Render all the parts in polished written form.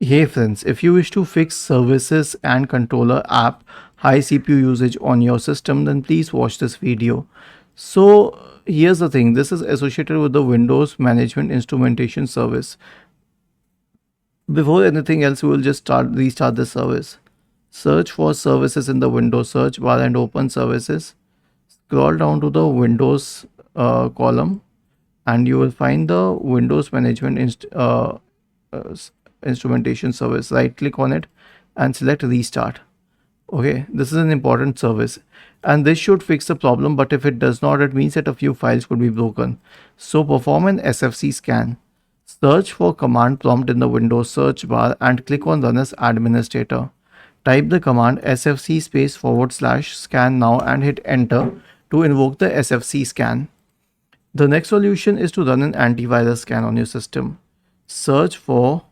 Hey friends, if you wish to fix services and controller app high CPU usage on your system, then please watch this video. So here's the thing, this is associated with the Windows Management Instrumentation Service. Before anything else, we will just restart the service. Search for services in the Windows search bar and open services. Scroll down to the Windows column and you will find the Windows Management uh, Instrumentation Service. Right click on it and select restart. Okay, this is an important service and this should fix the problem, but if it does not, it means that a few files could be broken. So perform an SFC scan. Search for command prompt in the Windows search bar and click on run as administrator. Type the command sfc /scan now and hit enter to invoke the SFC scan. The next solution is to run an antivirus scan on your system. Search for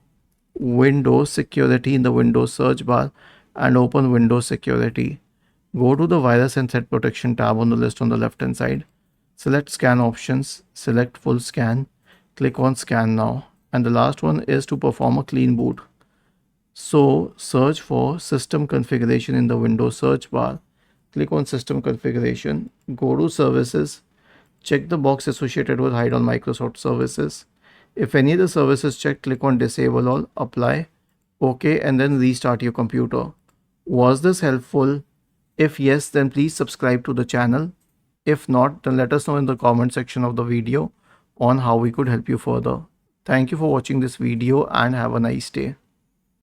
Windows Security in the Windows search bar and open Windows Security. Go to the Virus and Threat Protection tab on the list on the left hand side. Select Scan Options, select Full Scan, click on Scan Now, and the last one is to perform a clean boot. So search for System Configuration in the Windows search bar. Click on System Configuration, go to Services, check the box associated with Hide on Microsoft Services. If any of the services checked, click on Disable All, Apply, OK, and then restart your computer. Was this helpful? If yes, then please subscribe to the channel. If not, then let us know in the comment section of the video on how we could help you further. Thank you for watching this video and have a nice day.